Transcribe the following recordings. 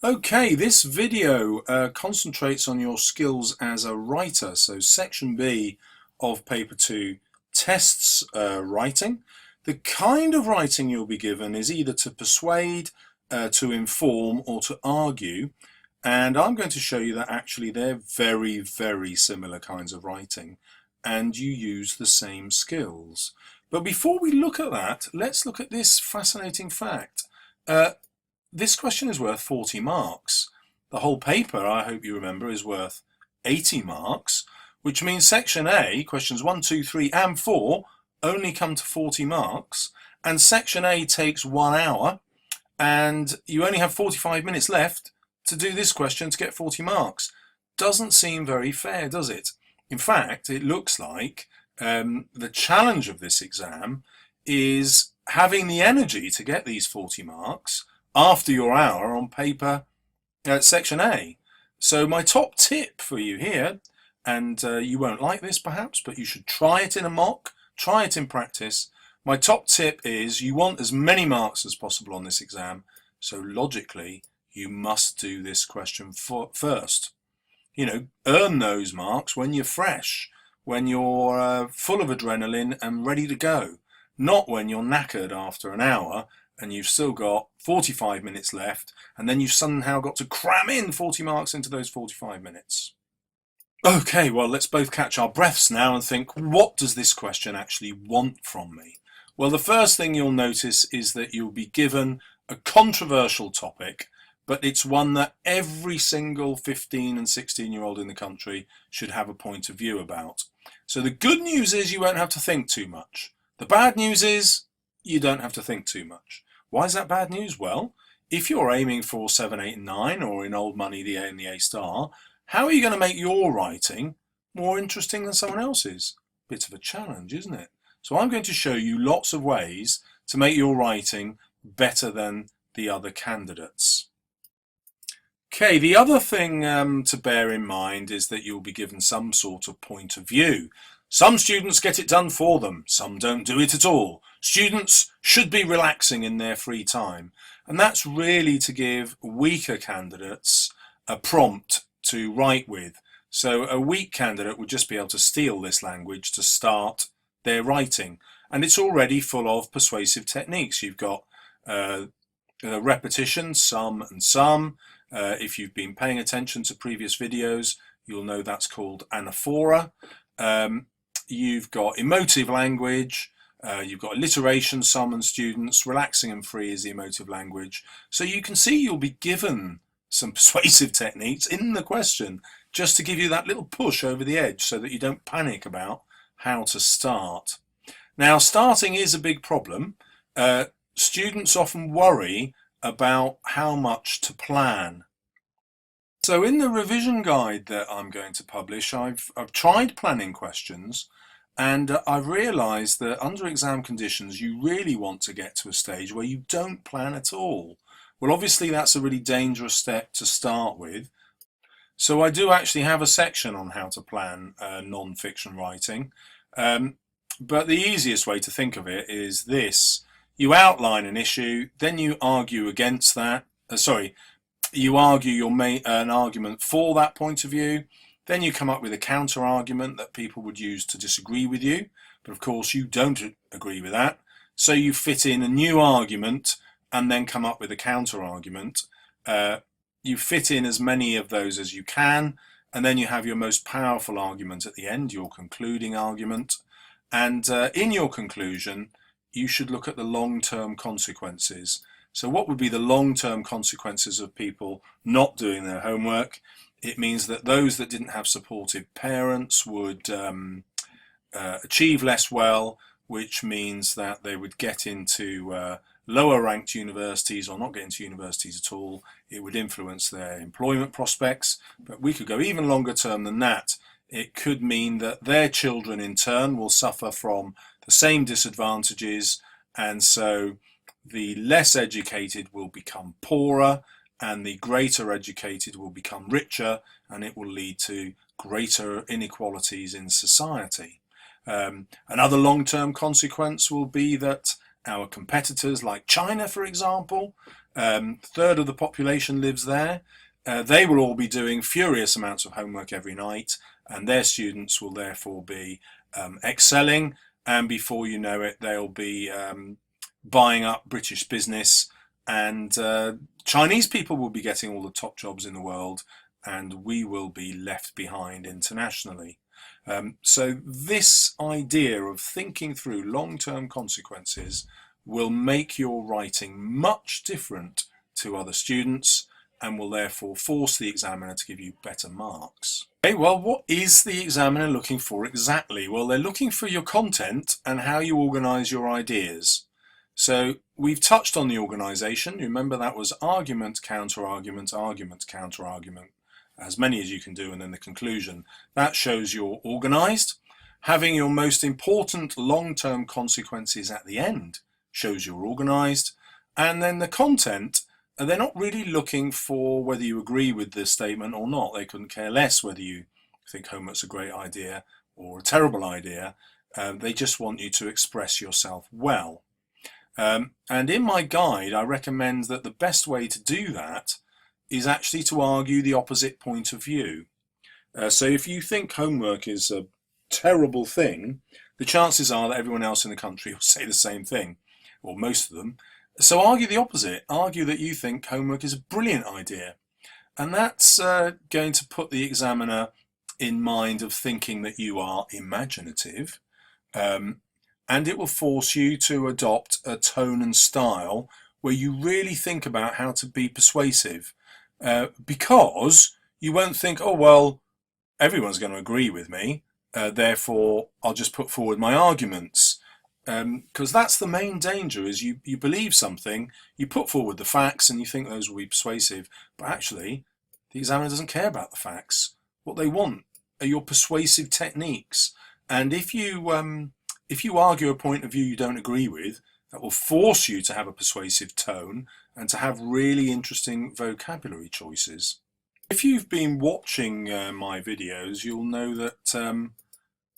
Okay, this video concentrates on your skills as a writer. So section B of paper 2 tests writing. The kind of writing you'll be given is either to persuade, to inform, or to argue. And I'm going to show you that actually they're very, very similar kinds of writing, and you use the same skills. But before we look at that, let's look at this fascinating fact. This question is worth 40 marks. The whole paper, I hope you remember, is worth 80 marks, which means section A, questions 1, 2, 3 and 4 only come to 40 marks, and section A takes 1 hour, and you only have 45 minutes left to do this question to get 40 marks. Doesn't seem very fair, does it? In fact, it looks like the challenge of this exam is having the energy to get these 40 marks after your hour on paper section A. So my top tip for you here, and you won't like this perhaps, but you should try it in a mock, try it in practice. My top tip is you want as many marks as possible on this exam, so logically you must do this question first. You know, earn those marks when you're fresh, when you're full of adrenaline and ready to go, not when you're knackered after an hour and you've still got 45 minutes left, and then you've somehow got to cram in 40 marks into those 45 minutes. Okay, well, let's both catch our breaths now and think, what does this question actually want from me? Well, the first thing you'll notice is that you'll be given a controversial topic, but it's one that every single 15 and 16-year-old in the country should have a point of view about. So the good news is you won't have to think too much. The bad news is you don't have to think too much. Why is that bad news? Well, if you're aiming for 7, 8 and 9, or in old money the A and the A star, how are you going to make your writing more interesting than someone else's? Bit of a challenge, isn't it? So I'm going to show you lots of ways to make your writing better than the other candidates. Okay, the other thing to bear in mind is that you'll be given some sort of point of view. Some students get it done for them, some don't do it at all. Students should be relaxing in their free time, and that's really to give weaker candidates a prompt to write with. So a weak candidate would just be able to steal this language to start their writing, and it's already full of persuasive techniques. You've got repetition, some and some. If you've been paying attention to previous videos, you'll know that's called anaphora. You've got emotive language, you've got alliteration, some and students, relaxing and free is the emotive language. So you can see you'll be given some persuasive techniques in the question just to give you that little push over the edge so that you don't panic about how to start. Now, starting is a big problem. Students often worry about how much to plan. So in the revision guide that I'm going to publish, I've tried planning questions, and I've realised that under exam conditions you really want to get to a stage where you don't plan at all. Well, obviously that's a really dangerous step to start with. So I do actually have a section on how to plan non-fiction writing, but the easiest way to think of it is this. You outline an issue, then you argue against that. You argue an argument for that point of view. Then you come up with a counter argument that people would use to disagree with you. But of course you don't agree with that. So you fit in a new argument and then come up with a counter argument. You fit in as many of those as you can. And then you have your most powerful argument at the end, your concluding argument. And in your conclusion, you should look at the long-term consequences. So what would be the long-term consequences of people not doing their homework? It means that those that didn't have supportive parents would achieve less well, which means that they would get into lower ranked universities or not get into universities at all. It would influence their employment prospects, but we could go even longer term than that. It could mean that their children in turn will suffer from the same disadvantages, and so the less educated will become poorer and the greater educated will become richer, and it will lead to greater inequalities in society. Another long-term consequence will be that our competitors like China, for example, Third of the population lives there. They will all be doing furious amounts of homework every night, and their students will therefore be excelling, and before you know it, they'll be buying up British business, and Chinese people will be getting all the top jobs in the world, and we will be left behind internationally. So this idea of thinking through long-term consequences will make your writing much different to other students, and will therefore force the examiner to give you better marks. Okay, well, what is the examiner looking for exactly? Well, they're looking for your content and how you organise your ideas. So we've touched on the organisation. Remember, that was argument, counter-argument, argument, counter-argument, as many as you can do, and then the conclusion. That shows you're organised. Having your most important long-term consequences at the end shows you're organised. And then the content, they're not really looking for whether you agree with this statement or not. They couldn't care less whether you think homework's a great idea or a terrible idea. They just want you to express yourself well. And in my guide, I recommend that the best way to do that is actually to argue the opposite point of view. So if you think homework is a terrible thing, the chances are that everyone else in the country will say the same thing, or most of them. So argue the opposite. Argue that you think homework is a brilliant idea. And that's going to put the examiner in mind of thinking that you are imaginative. And it will force you to adopt a tone and style where you really think about how to be persuasive. Because you won't think, oh, well, everyone's going to agree with me, therefore I'll just put forward my arguments. Because that's the main danger, is you believe something, you put forward the facts and you think those will be persuasive, but actually the examiner doesn't care about the facts. What they want are your persuasive techniques. And if you argue a point of view you don't agree with, that will force you to have a persuasive tone and to have really interesting vocabulary choices. If you've been watching my videos, you'll know that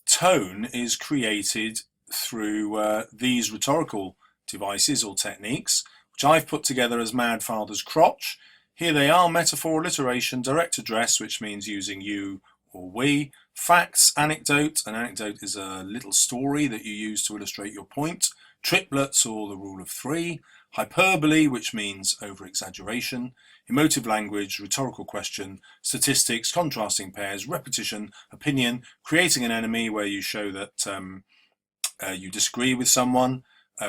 tone is created through these rhetorical devices or techniques, which I've put together as Mad Father's Crotch. Here they are: metaphor, alliteration, direct address, which means using you or we, facts, anecdote. An anecdote is a little story that you use to illustrate your point, triplets or the rule of three, hyperbole, which means over-exaggeration, emotive language, rhetorical question, statistics, contrasting pairs, repetition, opinion, creating an enemy, where you show that you disagree with someone.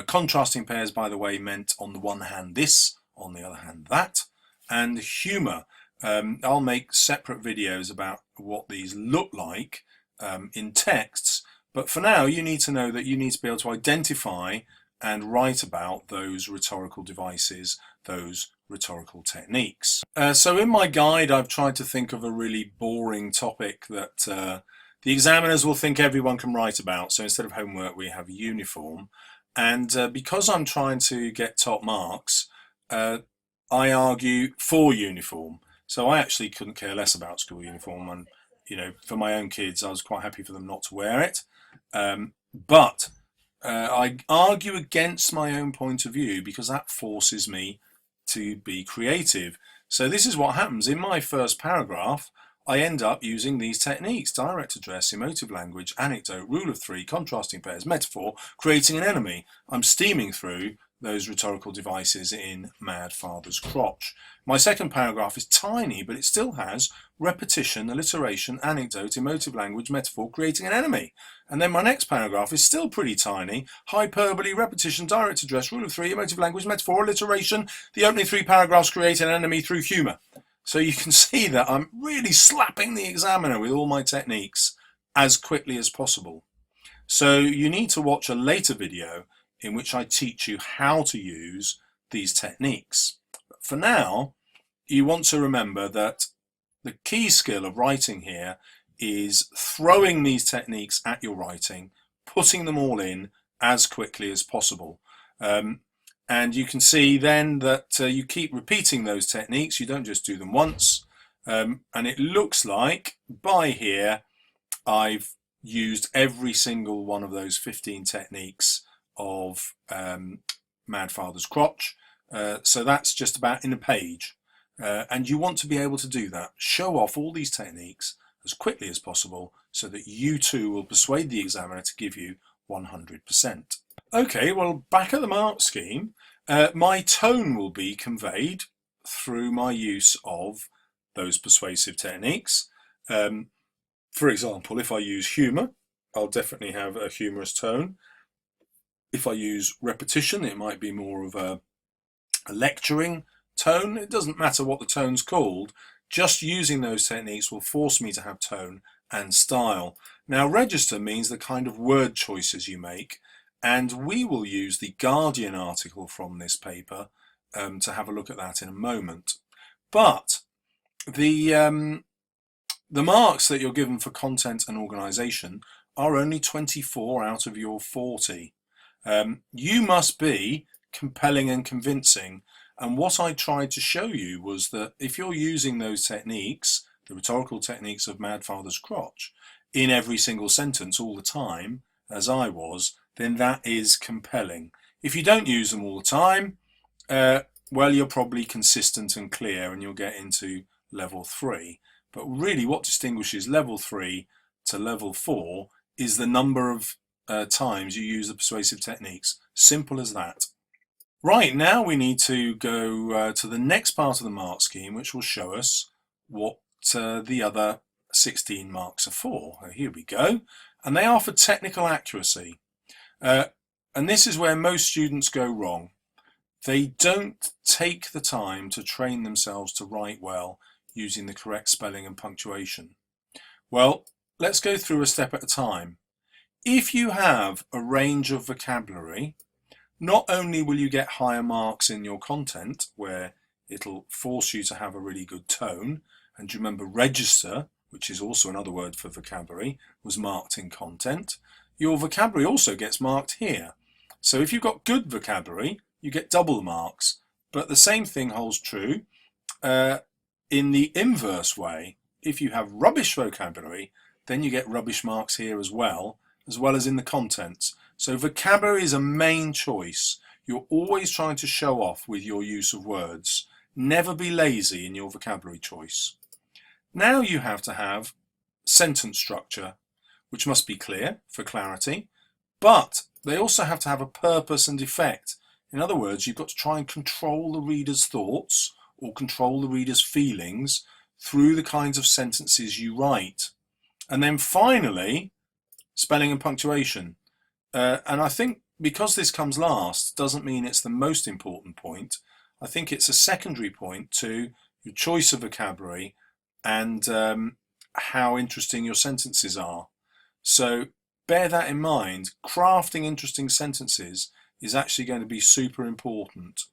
Contrasting pairs, by the way, meant on the one hand this, on the other hand that. And humour. I'll make separate videos about what these look like in texts, but for now you need to know that you need to be able to identify and write about those rhetorical devices, those rhetorical techniques. So in my guide I've tried to think of a really boring topic that the examiners will think everyone can write about. So instead of homework we have uniform, and because I'm trying to get top marks, I argue for uniform. So I actually couldn't care less about school uniform, and for my own kids I was quite happy for them not to wear it. But I argue against my own point of view because that forces me to be creative. So this is what happens. In my first paragraph I end up using these techniques: direct address, emotive language, anecdote, rule of three, contrasting pairs, metaphor, creating an enemy. I'm steaming through those rhetorical devices in Mad Father's Crotch. My second paragraph is tiny, but it still has repetition, alliteration, anecdote, emotive language, metaphor, creating an enemy. And then my next paragraph is still pretty tiny: hyperbole, repetition, direct address, rule of three, emotive language, metaphor, alliteration. The opening three paragraphs create an enemy through humour. So you can see that I'm really slapping the examiner with all my techniques as quickly as possible. So you need to watch a later video in which I teach you how to use these techniques. But for now, you want to remember that the key skill of writing here is throwing these techniques at your writing, putting them all in as quickly as possible. And you can see then that you keep repeating those techniques. You don't just do them once. And it looks like by here I've used every single one of those 15 techniques of Mad Father's Crotch. So that's just about in a page. And you want to be able to do that. Show off all these techniques as quickly as possible so that you too will persuade the examiner to give you 100%. Okay, well, back at the mark scheme, my tone will be conveyed through my use of those persuasive techniques. For example, if I use humour, I'll definitely have a humorous tone. If I use repetition, it might be more of a lecturing tone. It doesn't matter what the tone's called, just using those techniques will force me to have tone and style. Now, register means the kind of word choices you make, and we will use the Guardian article from this paper to have a look at that in a moment. But the marks that you're given for content and organisation are only 24 out of your 40. You must be compelling and convincing, and what I tried to show you was that if you're using those techniques, the rhetorical techniques of Mad Father's Crotch, in every single sentence all the time, as I was, then that is compelling. If you don't use them all the time, well, you're probably consistent and clear and you'll get into level 3. But really what distinguishes level 3 to level 4 is the number of times you use the persuasive techniques. Simple as that. Right, now we need to go to the next part of the mark scheme, which will show us what the other 16 marks are for. Here we go. And they are for technical accuracy. And this is where most students go wrong. They don't take the time to train themselves to write well using the correct spelling and punctuation. Well, let's go through a step at a time. If you have a range of vocabulary, not only will you get higher marks in your content, where it'll force you to have a really good tone, and remember register, which is also another word for vocabulary, was marked in content, your vocabulary also gets marked here. So if you've got good vocabulary, you get double marks, but the same thing holds true in the inverse way. If you have rubbish vocabulary, then you get rubbish marks here as well as in the contents. So vocabulary is a main choice. You're always trying to show off with your use of words. Never be lazy in your vocabulary choice. Now you have to have sentence structure, which must be clear for clarity, but they also have to have a purpose and effect. In other words, you've got to try and control the reader's thoughts or control the reader's feelings through the kinds of sentences you write. And then finally, spelling and punctuation. And I think because this comes last doesn't mean it's the most important point. I think it's a secondary point to your choice of vocabulary and how interesting your sentences are. So bear that in mind. Crafting interesting sentences is actually going to be super important.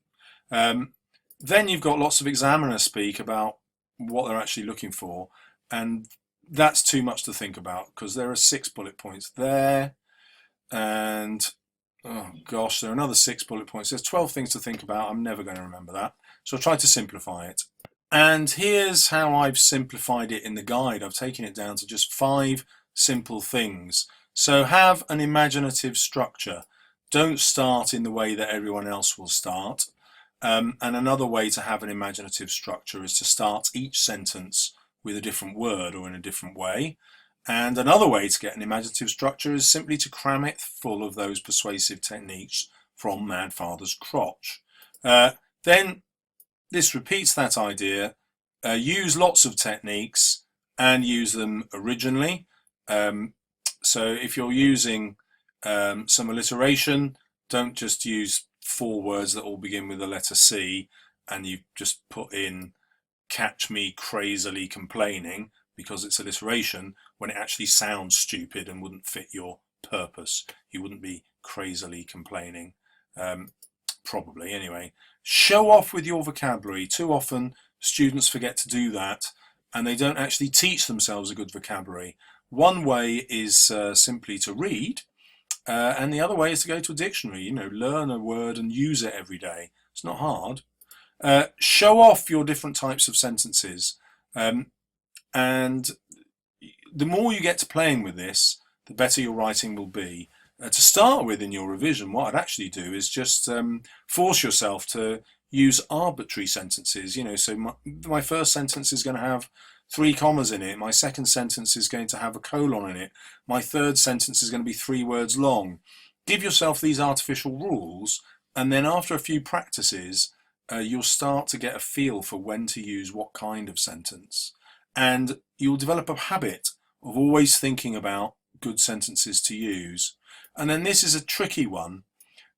Then you've got lots of examiners speak about what they're actually looking for, and that's too much to think about because there are 6 bullet points there, and oh gosh, there are another 6 bullet points. There's 12 things to think about. I'm never going to remember that, so I'll try to simplify it. And here's how I've simplified it in the guide. I've taken it down to just 5 simple things. So have an imaginative structure. Don't start in the way that everyone else will start. And another way to have an imaginative structure is to start each sentence with a different word or in a different way. And another way to get an imaginative structure is simply to cram it full of those persuasive techniques from Mad Father's Crotch. Then this repeats that idea. Use lots of techniques and use them originally. So if you're using some alliteration, don't just use 4 words that all begin with the letter C and you just put in catch me crazily complaining because it's alliteration when it actually sounds stupid and wouldn't fit your purpose. You wouldn't be crazily complaining, probably anyway. Show off with your vocabulary. Too often students forget to do that and they don't actually teach themselves a good vocabulary. One way is simply to read, and the other way is to go to a dictionary. You know, learn a word and use it every day. It's not hard. Show off your different types of sentences, and the more you get to playing with this, the better your writing will be. To start with in your revision, what I'd actually do is just force yourself to use arbitrary sentences. You know, so my first sentence is going to have 3 commas in it. My second sentence is going to have a colon in it. My third sentence is going to be 3 words long. Give yourself these artificial rules, and then after a few practices, you'll start to get a feel for when to use what kind of sentence. And you'll develop a habit of always thinking about good sentences to use. And then this is a tricky one,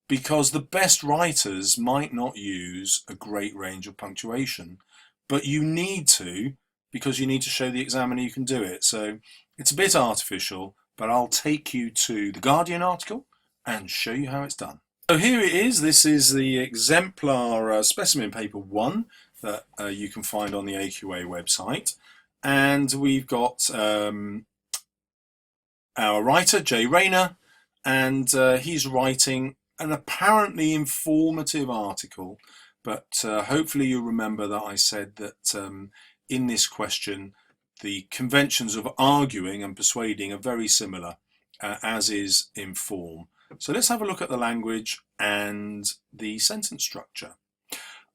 because the best writers might not use a great range of punctuation, but you need to, because you need to show the examiner you can do it. So it's a bit artificial, but I'll take you to the Guardian article and show you how it's done. So here it is. This is the exemplar specimen paper 1 that you can find on the AQA website. And we've got our writer, Jay Rayner, and he's writing an apparently informative article, but hopefully you remember that I said that in this question the conventions of arguing and persuading are very similar, as is in form. So let's have a look at the language and the sentence structure.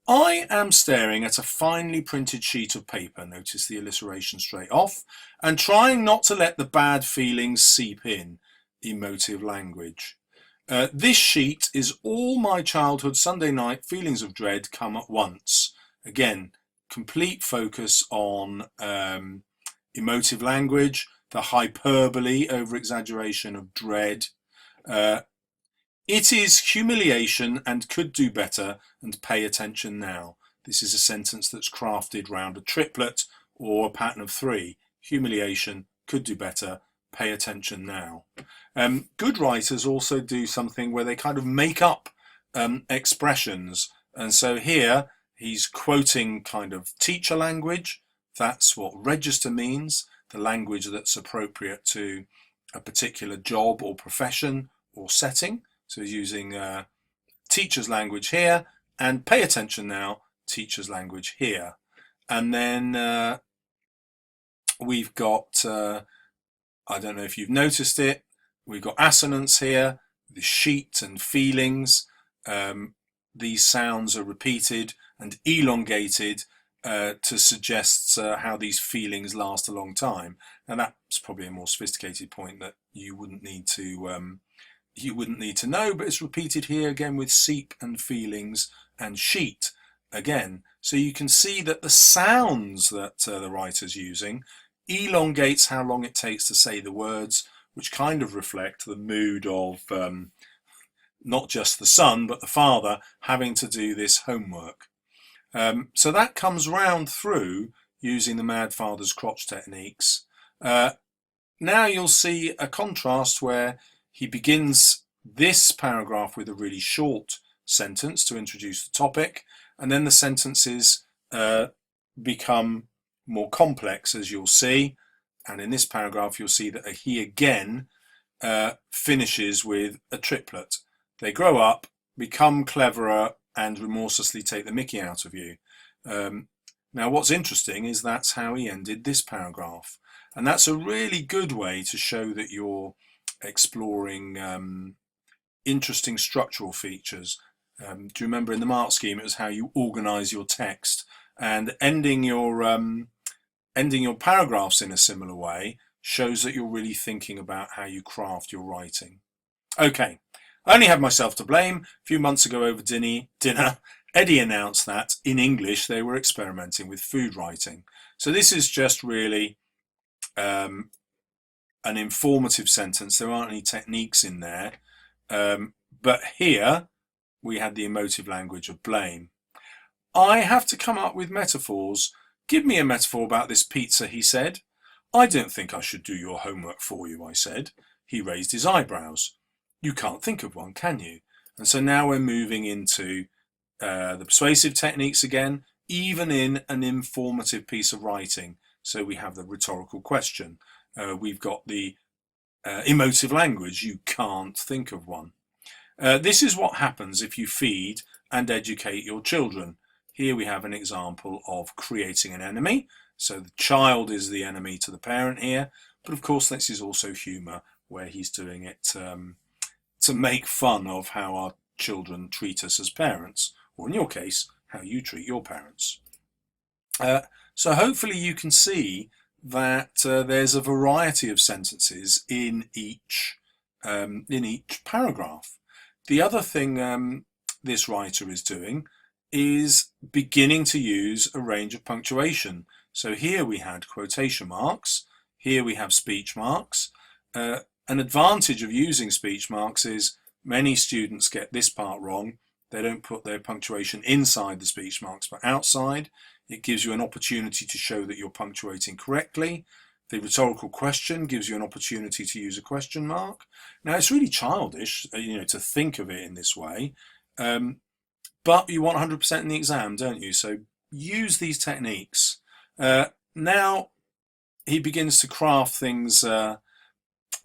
I am staring at a finely printed sheet of paper, notice the alliteration straight off, and trying not to let the bad feelings seep in, emotive language. This sheet is all my childhood Sunday night feelings of dread come at once. Again, complete focus on emotive language, the hyperbole, over-exaggeration of dread. It is humiliation and could do better, and pay attention now. This is a sentence that's crafted round a triplet or a pattern of 3. Humiliation, could do better, pay attention now. Good writers also do something where they kind of make up expressions. And so here he's quoting kind of teacher language. That's what register means, the language that's appropriate to a particular job or profession or setting. So he's using teacher's language here, and pay attention now, teacher's language here. And then we've got, I don't know if you've noticed it, we've got assonance here, the sheet and feelings. These sounds are repeated and elongated to suggest how these feelings last a long time. And that's probably a more sophisticated point that you wouldn't need to know, but it's repeated here again with seep and feelings and sheet again. So you can see that the sounds that the writer's using elongates how long it takes to say the words, which kind of reflect the mood of not just the son, but the father having to do this homework. So that comes round through using the MAD Father's Crotch techniques. Now you'll see a contrast where he begins this paragraph with a really short sentence to introduce the topic, and then the sentences become more complex, as you'll see. And in this paragraph you'll see that a he again finishes with a triplet. They grow up, become cleverer, and remorselessly take the mickey out of you. Now what's interesting is that's how he ended this paragraph, and that's a really good way to show that you're exploring interesting structural features. Do you remember in the mark scheme it was how you organize your text, and ending your paragraphs in a similar way shows that you're really thinking about how you craft your writing. Okay, I only have myself to blame. A few months ago over dinner, Eddie announced that in English they were experimenting with food writing. So this is just really an informative sentence. There aren't any techniques in there. But here we had the emotive language of blame. I have to come up with metaphors. Give me a metaphor about this pizza, he said. I don't think I should do your homework for you, I said. He raised his eyebrows. You can't think of one, can you? And so now we're moving into the persuasive techniques again, even in an informative piece of writing. So we have the rhetorical question. We've got the emotive language. You can't think of one. This is what happens if you feed and educate your children. Here we have an example of creating an enemy. So the child is the enemy to the parent here. But of course this is also humour, where he's doing it to make fun of how our children treat us as parents, or in your case, how you treat your parents. So hopefully you can see that there's a variety of sentences in each paragraph. The other thing this writer is doing is beginning to use a range of punctuation. So here we had quotation marks, here we have speech marks. An advantage of using speech marks is many students get this part wrong. They don't put their punctuation inside the speech marks but outside. It gives you an opportunity to show that you're punctuating correctly. The rhetorical question gives you an opportunity to use a question mark. Now it's really childish, to think of it in this way, but you want 100% in the exam, don't you? So use these techniques. Now he begins to craft things a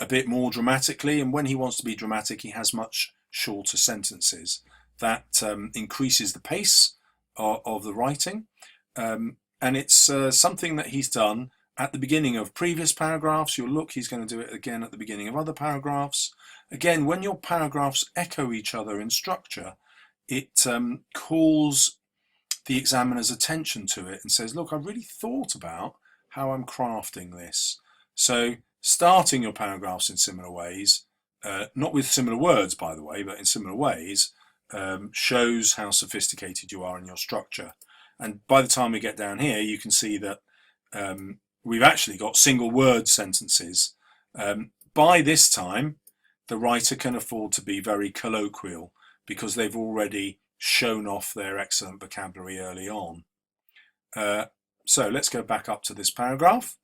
bit more dramatically, and when he wants to be dramatic, he has much shorter sentences. That increases the pace of the writing, and it's something that he's done at the beginning of previous paragraphs. You'll look, he's going to do it again at the beginning of other paragraphs. Again, when your paragraphs echo each other in structure, it calls the examiner's attention to it and says, look, I've really thought about how I'm crafting this. So starting your paragraphs in similar ways, not with similar words, by the way, but in similar ways, shows how sophisticated you are in your structure. And by the time we get down here, you can see that we've actually got single word sentences. By this time, the writer can afford to be very colloquial because they've already shown off their excellent vocabulary early on. So let's go back up to this paragraph.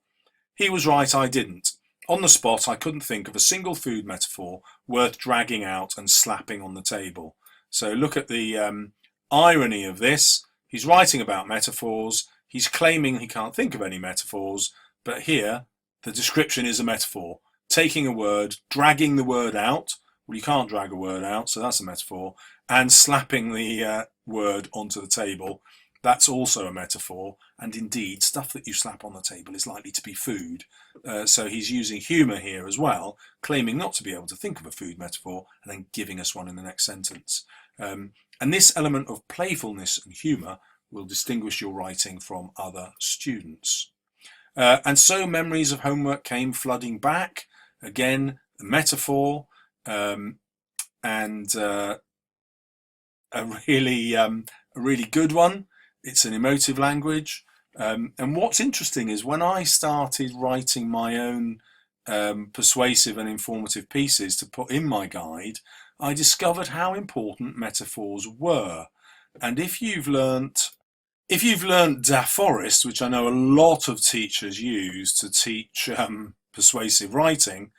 He was right, I didn't. On the spot, I couldn't think of a single food metaphor worth dragging out and slapping on the table. So look at the irony of this. He's writing about metaphors. He's claiming he can't think of any metaphors, but here the description is a metaphor. Taking a word, dragging the word out. Well, you can't drag a word out, so that's a metaphor. And slapping the word onto the table. That's also a metaphor. And indeed, stuff that you slap on the table is likely to be food. So he's using humour here as well, claiming not to be able to think of a food metaphor and then giving us one in the next sentence. And this element of playfulness and humour will distinguish your writing from other students. And so memories of homework came flooding back. Again, a metaphor, and a really good one. It's an emotive language. And what's interesting is when I started writing my own persuasive and informative pieces to put in my guide, I discovered how important metaphors were. And if you've learnt Da Forest, which I know a lot of teachers use to teach persuasive writing,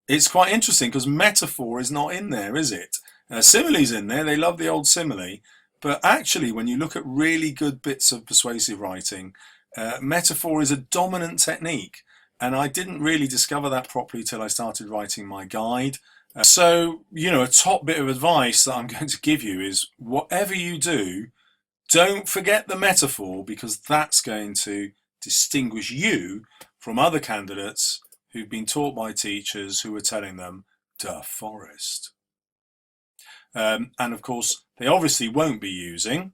it's quite interesting because metaphor is not in there, is it? Simile's in there. They love the old simile. But actually, when you look at really good bits of persuasive writing, metaphor is a dominant technique. And I didn't really discover that properly till I started writing my guide. So, a top bit of advice that I'm going to give you is whatever you do, don't forget the metaphor, because that's going to distinguish you from other candidates who've been taught by teachers who are telling them Da Forest. And of course, they obviously won't be using,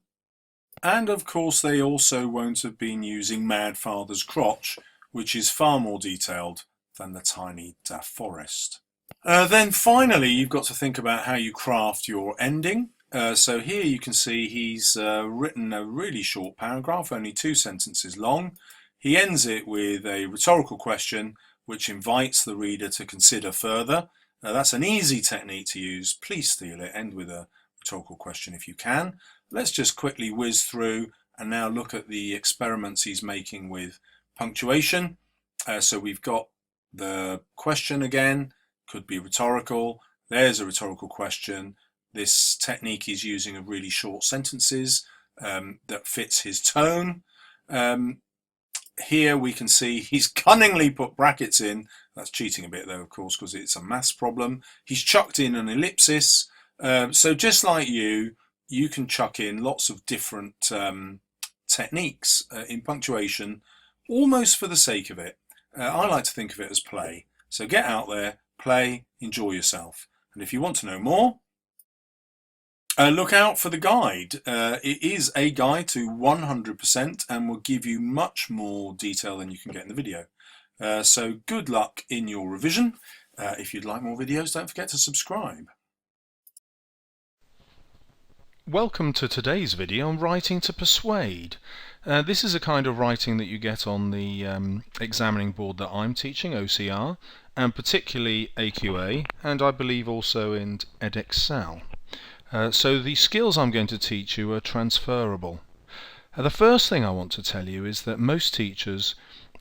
and of course they also won't have been using Mad Father's Crotch, which is far more detailed than the tiny Da Forest. Then finally, you've got to think about how you craft your ending. So here you can see he's written a really short paragraph, only 2 sentences long. He ends it with a rhetorical question which invites the reader to consider further. That's an easy technique to use. Please steal it. End with a rhetorical question if you can. Let's just quickly whiz through and now look at the experiments he's making with punctuation. So we've got the question again, could be rhetorical. There's a rhetorical question. This technique is using of really short sentences that fits his tone. Here we can see he's cunningly put brackets in. That's cheating a bit though, of course, because it's a maths problem. He's chucked in an ellipsis. So just like you can chuck in lots of different techniques in punctuation, almost for the sake of it. I like to think of it as play. So get out there, play, enjoy yourself. And if you want to know more, Look out for the guide. It is a guide to 100% and will give you much more detail than you can get in the video. So good luck in your revision. If you'd like more videos, don't forget to subscribe. Welcome to today's video on writing to persuade. This is a kind of writing that you get on the examining board that I'm teaching, OCR, and particularly AQA, and I believe also in edXcel. So the skills I'm going to teach you are transferable. The first thing I want to tell you is that most teachers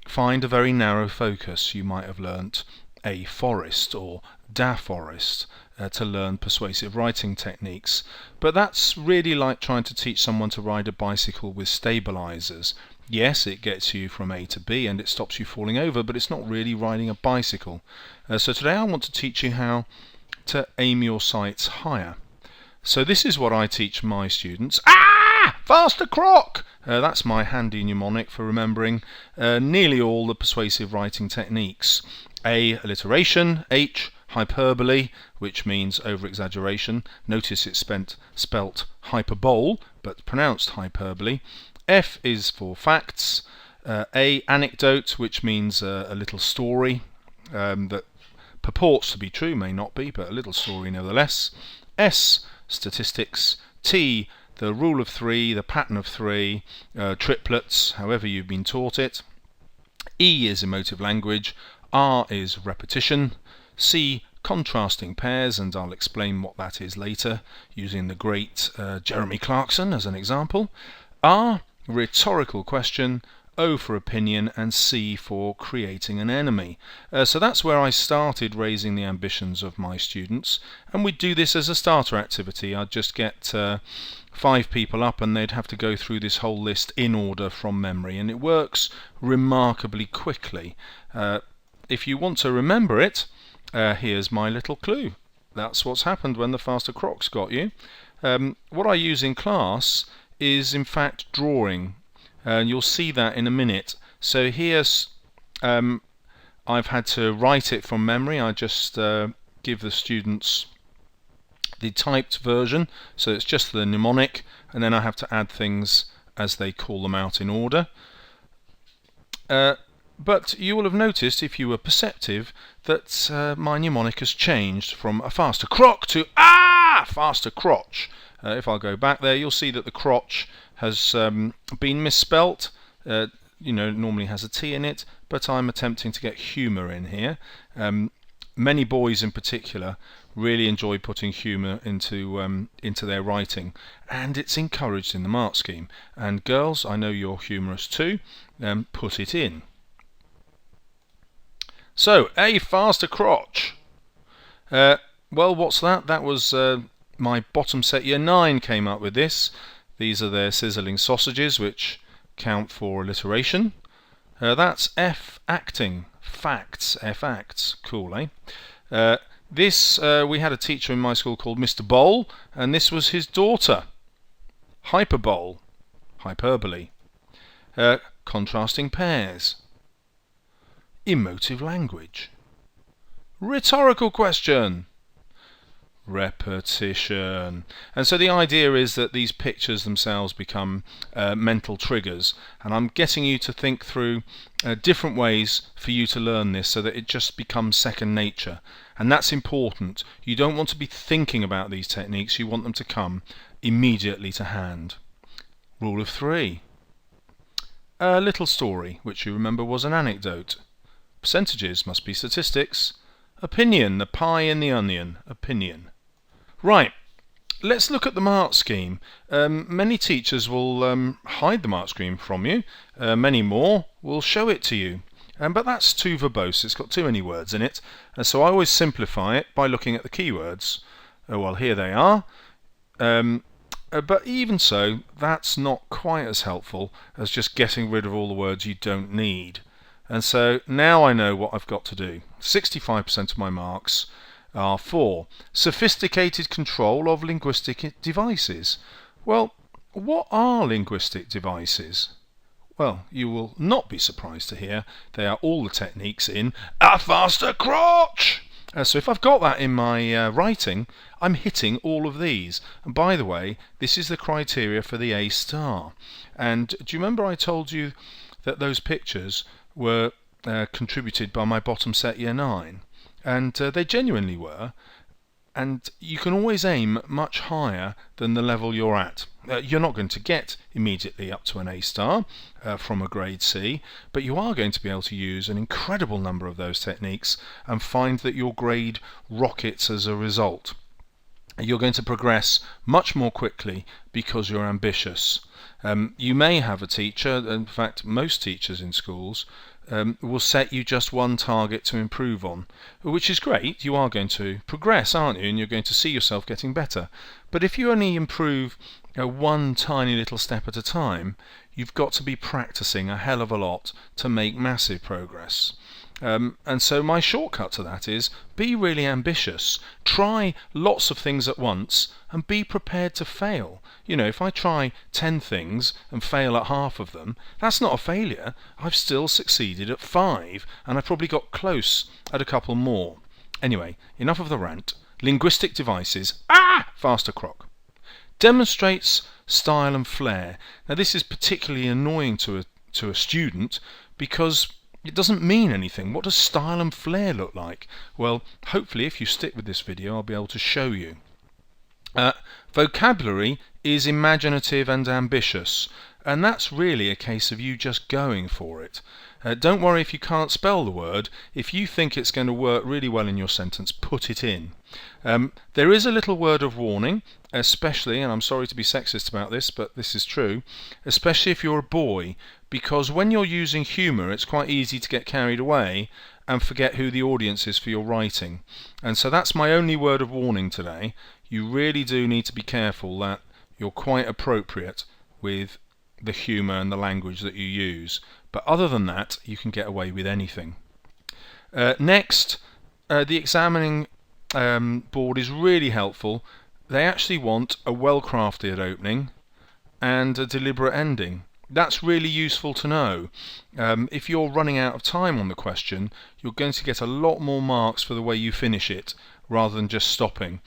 find a very narrow focus. You might have learnt a forest or da forest to learn persuasive writing techniques, but that's really like trying to teach someone to ride a bicycle with stabilizers. Yes, it gets you from A to B and it stops you falling over, but it's not really riding a bicycle. So today I want to teach you how to aim your sights higher. So this is what I teach my students. Faster croc! That's my handy mnemonic for remembering nearly all the persuasive writing techniques. A, alliteration. H, hyperbole, which means over-exaggeration. Notice it's spelt hyperbole, but pronounced hyperbole. F is for facts. A, anecdote, which means a little story that purports to be true, may not be, but a little story nevertheless. S, statistics. T, the rule of three, the pattern of three, triplets, however you've been taught it. E is emotive language. R is repetition. C, contrasting pairs, and I'll explain what that is later using the great Jeremy Clarkson as an example. R, rhetorical question. O for opinion, and C for creating an enemy. So that's where I started raising the ambitions of my students, and we'd do this as a starter activity. I'd just get 5 people up and they'd have to go through this whole list in order from memory, and it works remarkably quickly. If you want to remember it, here's my little clue. That's what's happened when the faster crocs got you. What I use in class is in fact drawing. And you'll see that in a minute. So here's I've had to write it from memory. I just give the students the typed version, so it's just the mnemonic, and then I have to add things as they call them out in order. But you will have noticed, if you were perceptive, that my mnemonic has changed from a faster croc to faster crotch. If I go back there, you'll see that the crotch has been misspelt. Normally has a T in it, but I'm attempting to get humour in here. Many boys in particular really enjoy putting humour into their writing, and it's encouraged in the mark scheme. And girls, I know you're humorous too, put it in. So, a faster crotch. Well, what's that? That was my bottom set year 9 came up with this. These are their sizzling sausages, which count for alliteration. That's F acting, facts, F acts, cool, eh? This we had a teacher in my school called Mr. Bowl, and this was his daughter. Hyperbole, hyperbole. Contrasting pairs. Emotive language. Rhetorical question. Repetition. And so the idea is that these pictures themselves become mental triggers, and I'm getting you to think through different ways for you to learn this so that it just becomes second nature. And that's important. You don't want to be thinking about these techniques, you want them to come immediately to hand. Rule of 3. A little story, which you remember was an anecdote. Percentages must be statistics. Opinion, the pie in the onion. Opinion. Right, let's look at the mark scheme. Many teachers will hide the mark scheme from you. Many more will show it to you. But that's too verbose. It's got too many words in it. So I always simplify it by looking at the keywords. Well, here they are. But even so, that's not quite as helpful as just getting rid of all the words you don't need. And so now I know what I've got to do. 65% of my marks are for sophisticated control of linguistic devices. Well, what are linguistic devices? Well, you will not be surprised to hear they are all the techniques in A Faster Crotch! So if I've got that in my writing, I'm hitting all of these. And by the way, this is the criteria for the A star. And do you remember I told you that those pictures were contributed by my bottom set year 9? And they genuinely were. And you can always aim much higher than the level you're at. You're not going to get immediately up to an A star from a grade C, but you are going to be able to use an incredible number of those techniques and find that your grade rockets as a result. You're going to progress much more quickly because you're ambitious. You may have a teacher, in fact most teachers in schools, will set you just one target to improve on, which is great. You are going to progress, aren't you? And you're going to see yourself getting better. But if you only improve one tiny little step at a time, you've got to be practicing a hell of a lot to make massive progress. And so my shortcut to that is be really ambitious, try lots of things at once, and be prepared to fail. You know, if I try 10 things and fail at half of them, that's not a failure. I've still succeeded at 5, and I probably got close at a couple more. Anyway, enough of the rant. Linguistic devices. Faster croc. Demonstrates style and flair. Now this is particularly annoying to a student because it doesn't mean anything. What does style and flair look like? Well, hopefully if you stick with this video I'll be able to show you. Vocabulary is imaginative and ambitious, and that's really a case of you just going for it. Don't worry if you can't spell the word. If you think it's going to work really well in your sentence, put it in. There is a little word of warning, especially, and I'm sorry to be sexist about this, but this is true, especially if you're a boy, because when you're using humour it's quite easy to get carried away and forget who the audience is for your writing. And so that's my only word of warning today. You really do need to be careful that you're quite appropriate with the humour and the language that you use. But other than that, you can get away with anything. Next, the examining board is really helpful. They actually want a well-crafted opening and a deliberate ending. That's really useful to know. If you're running out of time on the question, you're going to get a lot more marks for the way you finish it rather than just stopping.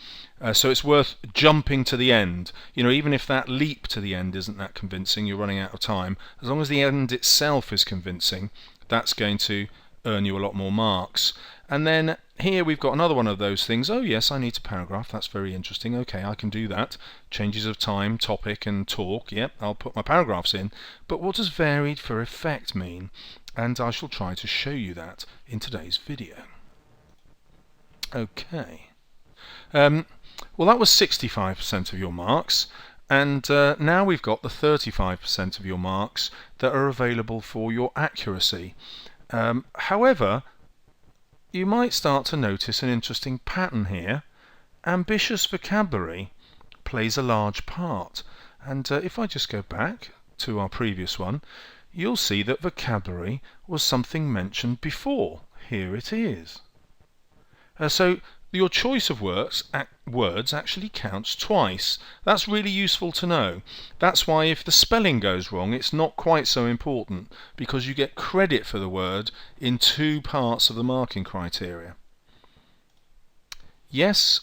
So it's worth jumping to the end. You know, even if that leap to the end isn't that convincing, you're running out of time. As long as the end itself is convincing, that's going to earn you a lot more marks. And then here we've got another one of those things. Oh yes, I need to paragraph. That's very interesting. Okay, I can do that. Changes of time, topic and talk. Yep, I'll put my paragraphs in. But what does varied for effect mean? And I shall try to show you that in today's video. Okay. Well, that was 65% of your marks, and now we've got the 35% of your marks that are available for your accuracy. However, you might start to notice an interesting pattern here. Ambitious vocabulary plays a large part, and if I just go back to our previous one, you'll see that vocabulary was something mentioned before. Here it is. So your choice of words actually counts twice. That's really useful to know. That's why if the spelling goes wrong, it's not quite so important, because you get credit for the word in 2 parts of the marking criteria. Yes,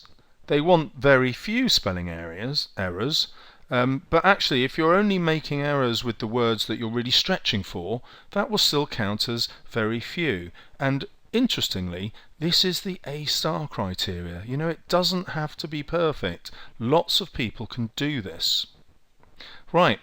they want very few spelling errors, but actually if you're only making errors with the words that you're really stretching for, that will still count as very few. And interestingly, this is the A-star criteria. You know, it doesn't have to be perfect. Lots of people can do this. Right,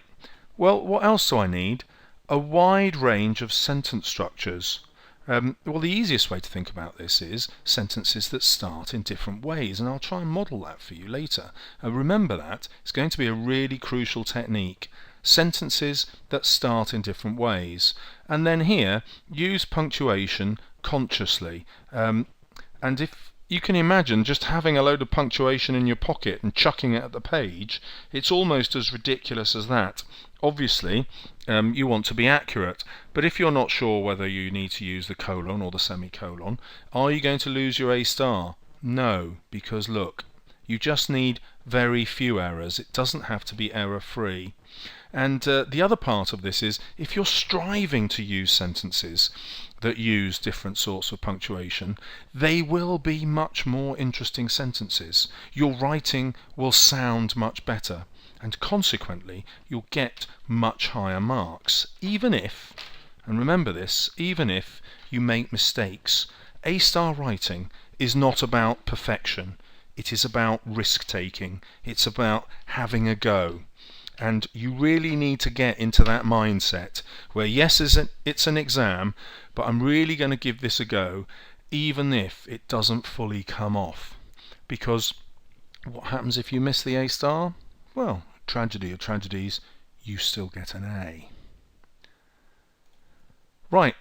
well, what else do I need? A wide range of sentence structures. Well, the easiest way to think about this is sentences that start in different ways, and I'll try and model that for you later. Remember that, it's going to be a really crucial technique. Sentences that start in different ways. And then here, use punctuation consciously. And if you can imagine just having a load of punctuation in your pocket and chucking it at the page, it's almost as ridiculous as that. Obviously, you want to be accurate, but if you're not sure whether you need to use the colon or the semicolon, are you going to lose your A-star? No, because look, you just need very few errors. It doesn't have to be error-free. And the other part of this is, if you're striving to use sentences that use different sorts of punctuation, they will be much more interesting sentences. Your writing will sound much better, and consequently you'll get much higher marks, even if, and remember this, even if you make mistakes. A-star writing is not about perfection. It is about risk-taking. It's about having a go. And you really need to get into that mindset where, yes, it's an exam, but I'm really going to give this a go, even if it doesn't fully come off. Because what happens if you miss the A-star? Well, tragedy of tragedies, you still get an A. Right,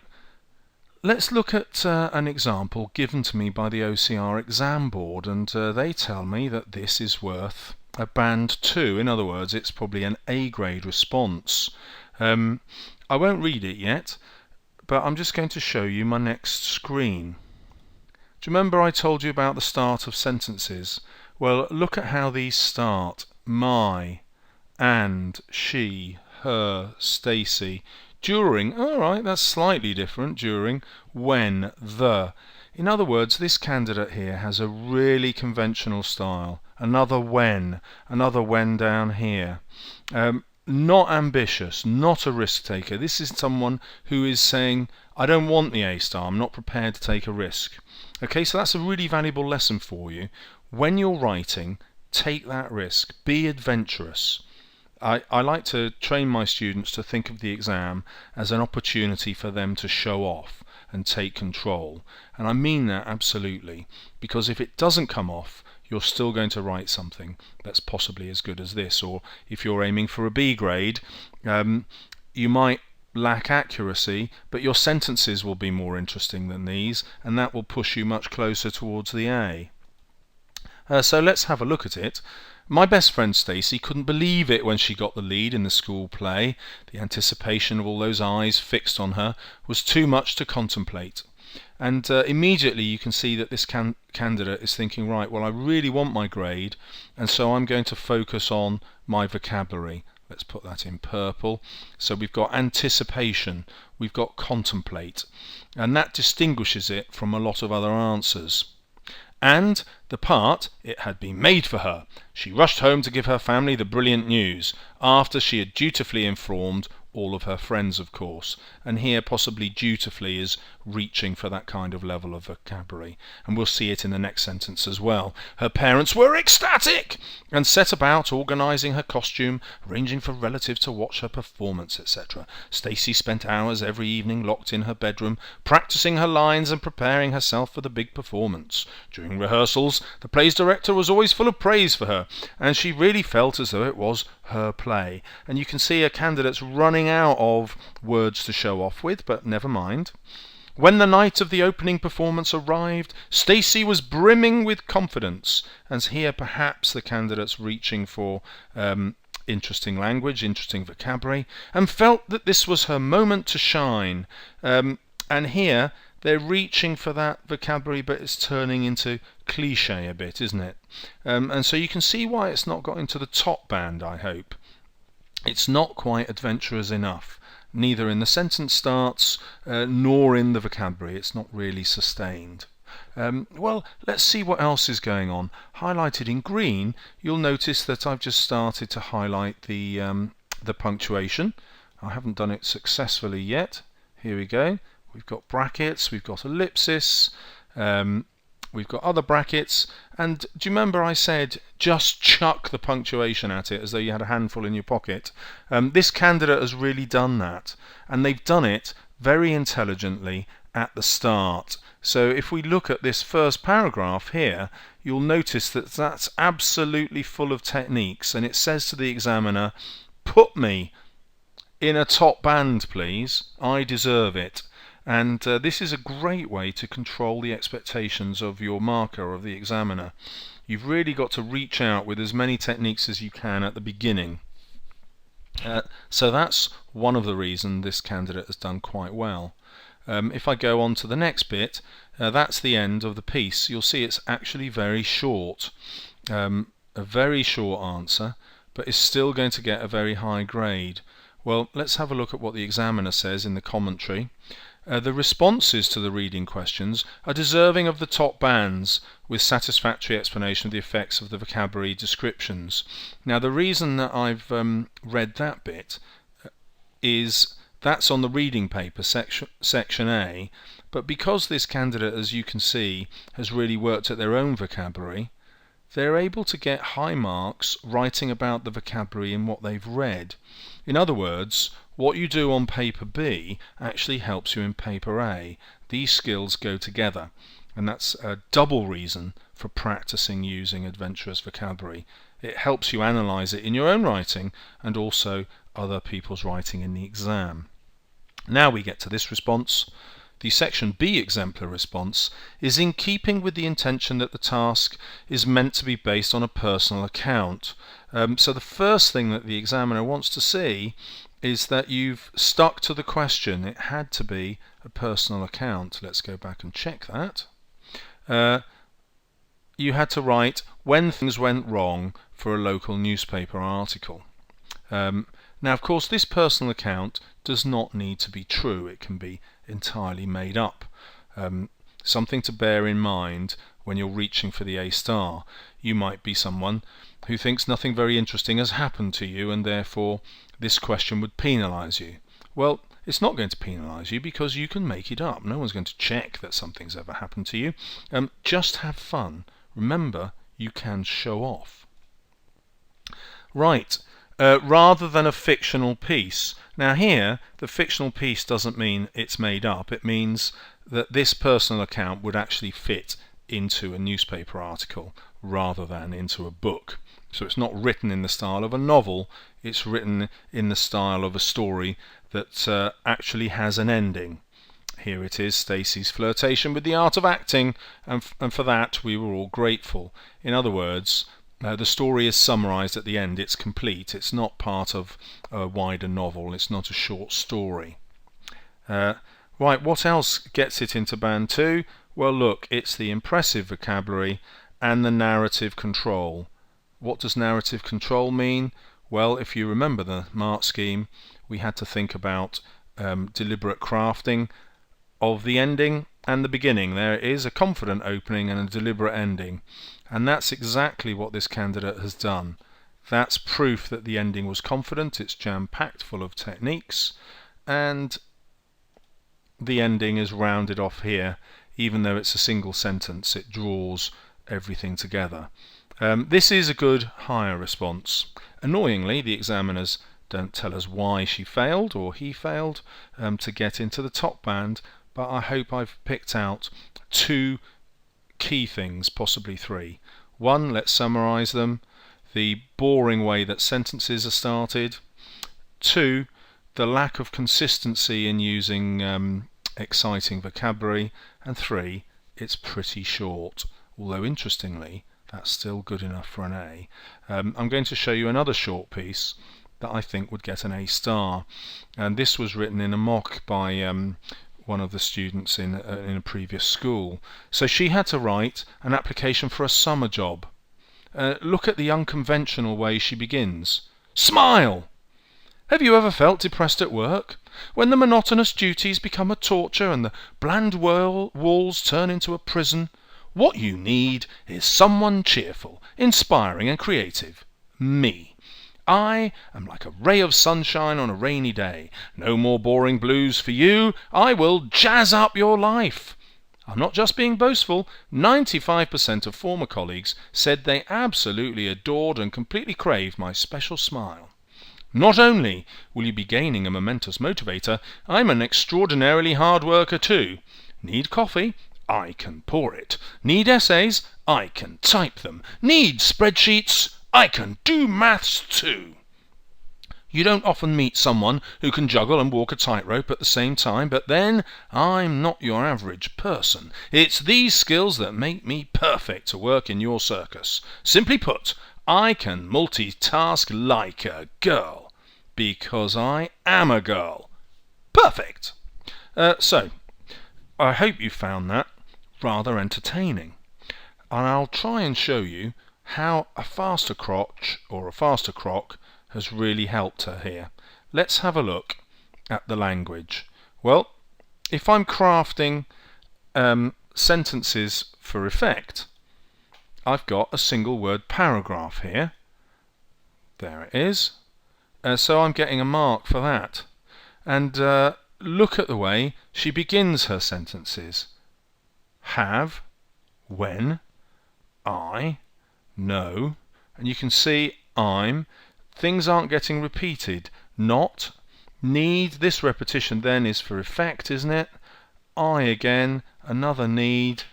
let's look at an example given to me by the OCR exam board, and they tell me that this is worth a band 2. In other words, it's probably an A grade response. I won't read it yet, but I'm just going to show you my next screen. Do you remember I told you about the start of sentences? Well, look at how these start. My, and, she, her, Stacy. During, alright, that's slightly different. During, when, the. In other words, this candidate here has a really conventional style. Another when down here. Not ambitious, not a risk taker. This is someone who is saying, I don't want the A-star, I'm not prepared to take a risk. Okay, so that's a really valuable lesson for you. When you're writing, take that risk, be adventurous. I like to train my students to think of the exam as an opportunity for them to show off and take control. And I mean that absolutely, because if it doesn't come off, you're still going to write something that's possibly as good as this. Or if you're aiming for a B grade, you might lack accuracy, but your sentences will be more interesting than these, and that will push you much closer towards the A. So let's have a look at it. My best friend Stacy couldn't believe it when she got the lead in the school play. The anticipation of all those eyes fixed on her was too much to contemplate. And immediately you can see that this candidate is thinking, right, well, I really want my grade, and so I'm going to focus on my vocabulary. Let's put that in purple. So we've got anticipation, we've got contemplate, and that distinguishes it from a lot of other answers. And the part, it had been made for her. She rushed home to give her family the brilliant news, after she had dutifully informed all of her friends, of course. And here possibly dutifully is reaching for that kind of level of vocabulary. And we'll see it in the next sentence as well. Her parents were ecstatic and set about organising her costume, arranging for relatives to watch her performance, etc. Stacy spent hours every evening locked in her bedroom, practising her lines and preparing herself for the big performance. During rehearsals, the play's director was always full of praise for her, and she really felt as though it was her play. And you can see a candidate's running out of words to show off with, but never mind. When the night of the opening performance arrived, Stacy was brimming with confidence, and here perhaps the candidate's reaching for interesting language, interesting vocabulary, and felt that this was her moment to shine. And here they're reaching for that vocabulary, but it's turning into cliche a bit, isn't it? And so you can see why it's not got into the top band, I hope. It's not quite adventurous enough, neither in the sentence starts nor in the vocabulary. It's not really sustained. Well, let's see what else is going on. Highlighted in green, you'll notice that I've just started to highlight the punctuation. I haven't done it successfully yet. Here we go. We've got brackets, we've got ellipsis, we've got other brackets, and do you remember I said just chuck the punctuation at it as though you had a handful in your pocket? This candidate has really done that, and they've done it very intelligently at the start. So if we look at this first paragraph here, you'll notice that that's absolutely full of techniques, and it says to the examiner, put me in a top band please, I deserve it. And this is a great way to control the expectations of your marker, of the examiner. You've really got to reach out with as many techniques as you can at the beginning. So that's one of the reasons this candidate has done quite well. If I go on to the next bit, that's the end of the piece. You'll see it's actually very short. A very short answer, but is still going to get a very high grade? Well, let's have a look at what the examiner says in the commentary. The responses to the reading questions are deserving of the top bands with satisfactory explanation of the effects of the vocabulary descriptions. Now, the reason that I've read that bit is that's on the reading paper, section A, but because this candidate, as you can see, has really worked at their own vocabulary, they're able to get high marks writing about the vocabulary in what they've read. In other words, what you do on paper B actually helps you in paper A. These skills go together, and that's a double reason for practicing using adventurous vocabulary. It helps you analyse it in your own writing and also other people's writing in the exam. Now we get to this response. The section B exemplar response is in keeping with the intention that the task is meant to be based on a personal account. So the first thing that the examiner wants to see is that you've stuck to the question. It had to be a personal account. Let's go back and check that. You had to write when things went wrong for a local newspaper article. Now, of course, this personal account does not need to be true. It can be entirely made up. Something to bear in mind when you're reaching for the A star. You might be someone who thinks nothing very interesting has happened to you and therefore this question would penalise you. Well, it's not going to penalise you because you can make it up. No one's going to check that something's ever happened to you. Just have fun. Remember, you can show off. Right. Rather than a fictional piece. Now here, the fictional piece doesn't mean it's made up. It means that this personal account would actually fit into a newspaper article rather than into a book. So it's not written in the style of a novel, it's written in the style of a story that actually has an ending. Here it is, Stacey's flirtation with the art of acting, and for that we were all grateful. In other words, the story is summarised at the end. It's complete. It's not part of a wider novel. It's not a short story. Right, what else gets it into band 2? Well, look, it's the impressive vocabulary and the narrative control. What does narrative control mean? Well, if you remember the mark scheme, we had to think about deliberate crafting of the ending and the beginning. There is a confident opening and a deliberate ending. And that's exactly what this candidate has done. That's proof that the ending was confident. It's jam-packed full of techniques, and the ending is rounded off here. Even though it's a single sentence, it draws everything together. This is a good higher response. Annoyingly, the examiners don't tell us why she failed or he failed to get into the top band, but I hope I've picked out 2 key things, possibly 3. 1, let's summarise them. The boring way that sentences are started. 2, the lack of consistency in using exciting vocabulary. And 3, it's pretty short. Although interestingly, that's still good enough for an A. I'm going to show you another short piece that I think would get an A star. And this was written in a mock by one of the students in a previous school. So she had to write an application for a summer job. Look at the unconventional way she begins. Smile! Have you ever felt depressed at work? When the monotonous duties become a torture and the bland walls turn into a prison? What you need is someone cheerful, inspiring and creative. Me. I am like a ray of sunshine on a rainy day. No more boring blues for you. I will jazz up your life. I'm not just being boastful. 95% of former colleagues said they absolutely adored and completely craved my special smile. Not only will you be gaining a momentous motivator, I'm an extraordinarily hard worker too. Need coffee? I can pour it. Need essays? I can type them. Need spreadsheets? I can do maths too. You don't often meet someone who can juggle and walk a tightrope at the same time, but then I'm not your average person. It's these skills that make me perfect to work in your circus. Simply put, I can multitask like a girl, because I am a girl. Perfect! So, I hope you found that rather entertaining. And I'll try and show you how a faster crotch or a faster croc has really helped her here. Let's have a look at the language. Well, if I'm crafting sentences for effect, I've got a single word paragraph here. There it is. So I'm getting a mark for that. And look at the way she begins her sentences. Have, when, I, no, and you can see I'm. Things aren't getting repeated. Not, need, this repetition then is for effect, isn't it? I again, another need,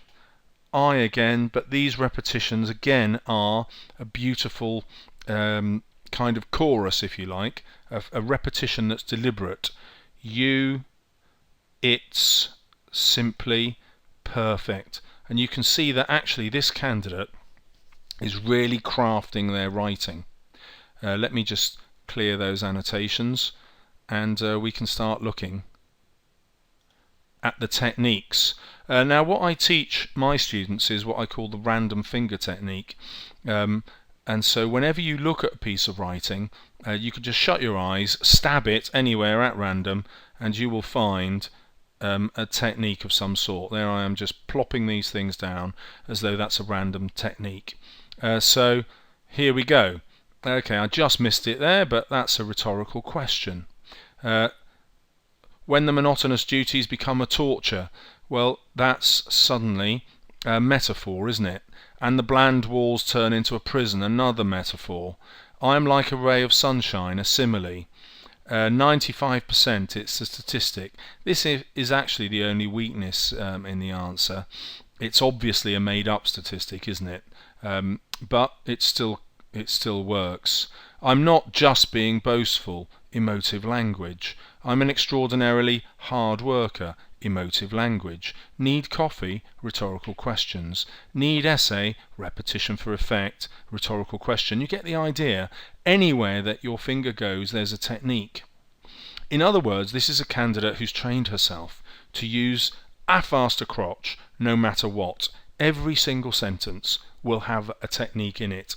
I again, but these repetitions again are a beautiful kind of chorus, if you like, a repetition that's deliberate. You, it's, simply, perfect. And you can see that actually this candidate is really crafting their writing. Let me just clear those annotations and we can start looking at the techniques. Now what I teach my students is what I call the random finger technique. And so whenever you look at a piece of writing, you could just shut your eyes, stab it anywhere at random, and you will find a technique of some sort. There I am just plopping these things down as though that's a random technique. So here we go. Okay, I just missed it there, but that's a rhetorical question. When the monotonous duties become a torture, well, that's suddenly a metaphor, isn't it? And the bland walls turn into a prison, another metaphor. I'm like a ray of sunshine, a simile. 95%, it's a statistic. This is actually the only weakness in the answer. It's obviously a made-up statistic, isn't it? But it still works. I'm not just being boastful, emotive language. I'm an extraordinarily hard worker, emotive language. Need coffee, rhetorical questions. Need essay, repetition for effect, rhetorical question. You get the idea. Anywhere that your finger goes, there's a technique. In other words, this is a candidate who's trained herself to use a faster crotch no matter what. Every single sentence will have a technique in it.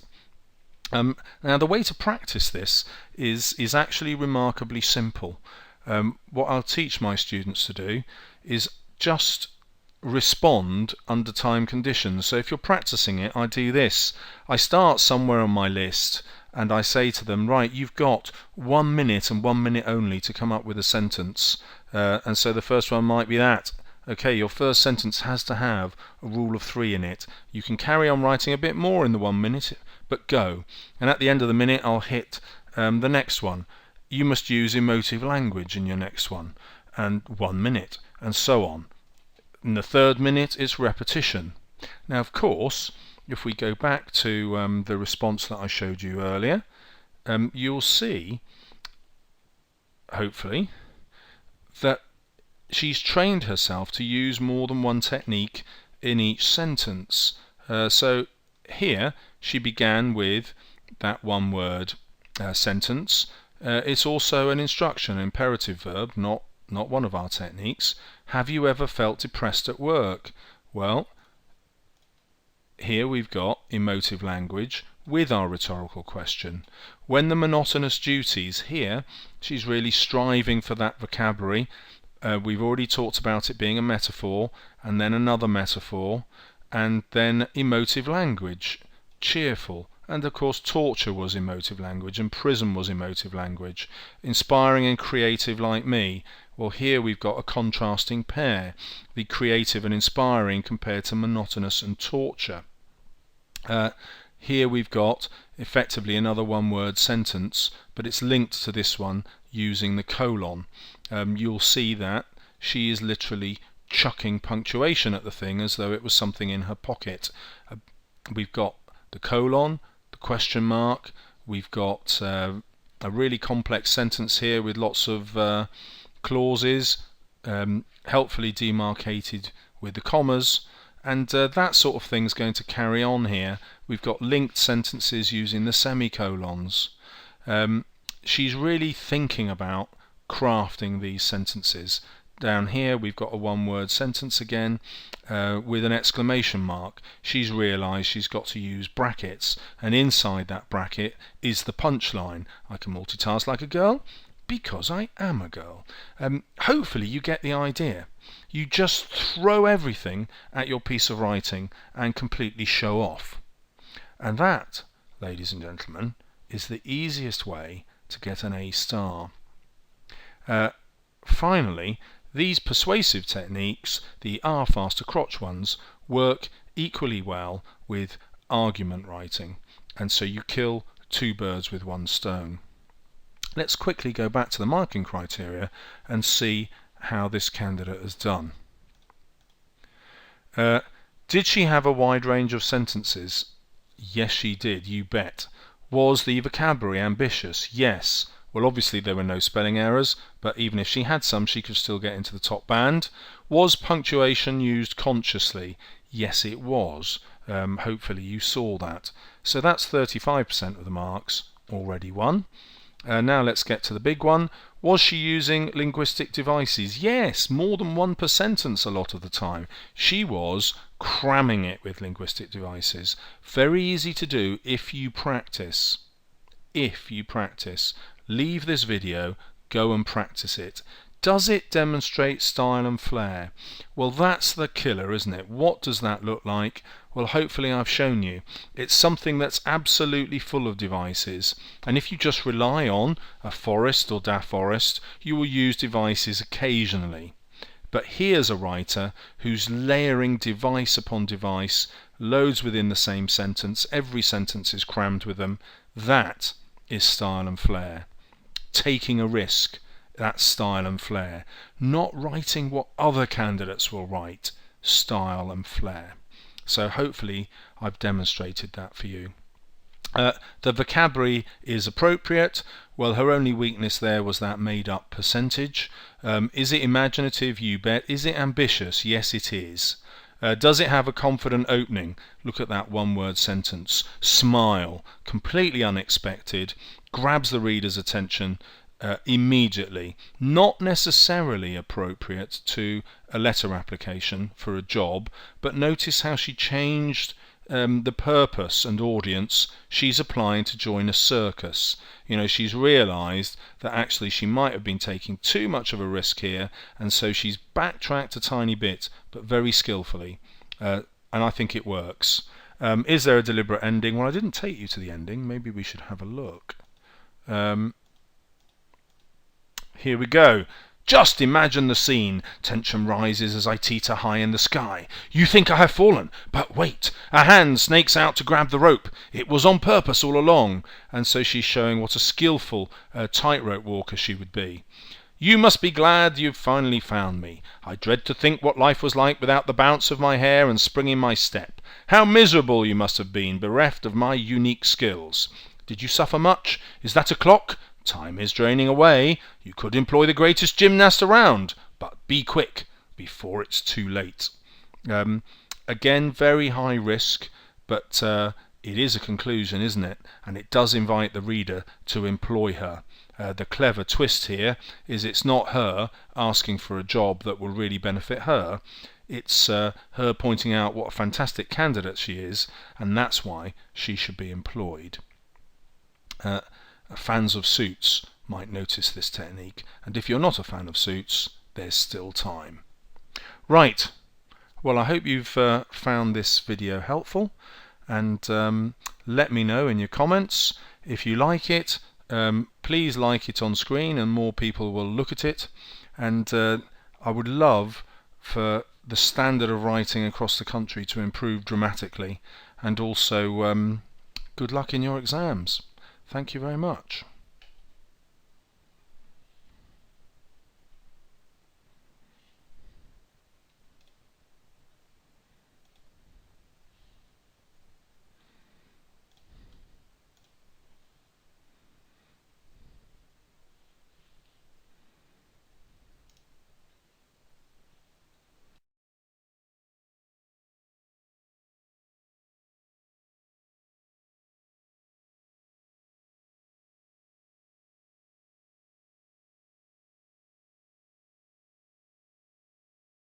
Now the way to practice this is actually remarkably simple. What I'll teach my students to do is just respond under time conditions. So if you're practicing it, I do this. I start somewhere on my list and I say to them, right, you've got 1 minute and 1 minute only to come up with a sentence. And so the first one might be that. Okay, your first sentence has to have a rule of 3 in it. You can carry on writing a bit more in the 1 minute, but go. And at the end of the minute, I'll hit the next one. You must use emotive language in your next one, and 1 minute, and so on. In the third minute, it's repetition. Now, of course, if we go back to the response that I showed you earlier, you'll see, hopefully, that she's trained herself to use more than one technique in each sentence. So here, she began with that one word sentence. It's also an instruction, an imperative verb, not one of our techniques. Have you ever felt depressed at work? Well, here we've got emotive language with our rhetorical question. When the monotonous duties, here she's really striving for that vocabulary. We've already talked about it being a metaphor, and then another metaphor, and then emotive language, cheerful. And of course torture was emotive language, and prison was emotive language. Inspiring and creative like me. Well, here we've got a contrasting pair, the creative and inspiring compared to monotonous and torture. Here we've got effectively another one-word sentence, but it's linked to this one using the colon. You'll see that she is literally chucking punctuation at the thing as though it was something in her pocket. We've got the colon, the question mark, we've got a really complex sentence here with lots of clauses, helpfully demarcated with the commas, and that sort of thing's going to carry on here. We've got linked sentences using the semicolons. She's really thinking about crafting these sentences. down here we've got a one-word sentence again with an exclamation mark. She's realised she's got to use brackets, and inside that bracket is the punchline. I can multitask like a girl because I am a girl. Hopefully you get the idea. You just throw everything at your piece of writing and completely show off. And that, ladies and gentlemen, is the easiest way to get an A star. Finally, these persuasive techniques, the R faster crotch ones, work equally well with argument writing, and so you kill two birds with one stone. Let's quickly go back to the marking criteria and see how this candidate has done. Did she have a wide range of sentences? Yes, she did, you bet. Was the vocabulary ambitious? Yes. Well, obviously there were no spelling errors, but even if she had some, she could still get into the top band. Was punctuation used consciously? Yes, it was. Hopefully you saw that. So that's 35% of the marks already won. Now let's get to the big one. Was she using linguistic devices? Yes, more than one per sentence a lot of the time. She was cramming it with linguistic devices. Very easy to do if you practice. If you practice. Leave this video, go and practice it. Does it demonstrate style and flair? Well, that's the killer, isn't it? What does that look like? Well, hopefully I've shown you. It's something that's absolutely full of devices, and if you just rely on a Forest or Da Forest, you will use devices occasionally. But here's a writer who's layering device upon device, loads within the same sentence, every sentence is crammed with them. That is style and flair. Taking a risk, that's style and flair. Not writing what other candidates will write, style and flair. So hopefully I've demonstrated that for you. The vocabulary is appropriate. Well, her only weakness there was that made-up percentage. Is it imaginative? You bet. Is it ambitious? Yes, it is. Does it have a confident opening? Look at that one-word sentence. Smile, completely unexpected, grabs the reader's attention immediately. Not necessarily appropriate to a letter application for a job, but notice how she changed the purpose and audience. She's applying to join a circus. You know, she's realised that actually she might have been taking too much of a risk here, and so she's backtracked a tiny bit, but very skillfully, and I think it works. Is there a deliberate ending? Well, I didn't take you to the ending. Maybe we should have a look. Here we go. Just imagine the scene. Tension rises as I teeter high in the sky. You think I have fallen, but wait. A hand snakes out to grab the rope. It was on purpose all along. And so she's showing what a skillful tightrope walker she would be. You must be glad you've finally found me. I dread to think what life was like without the bounce of my hair and spring in my step. How miserable you must have been, bereft of my unique skills. Did you suffer much? Is that a clock? Time is draining away. You could employ the greatest gymnast around, but be quick before it's too late. Again, very high risk, but it is a conclusion, isn't it? And it does invite the reader to employ her. The clever twist here is it's not her asking for a job that will really benefit her. It's her pointing out what a fantastic candidate she is, and that's why she should be employed. Fans of Suits might notice this technique, and if you're not a fan of Suits, there's still time. Right, well, I hope you've found this video helpful, and let me know in your comments if you like it. Please like it on screen and more people will look at it, and I would love for the standard of writing across the country to improve dramatically, and also good luck in your exams. Thank you very much.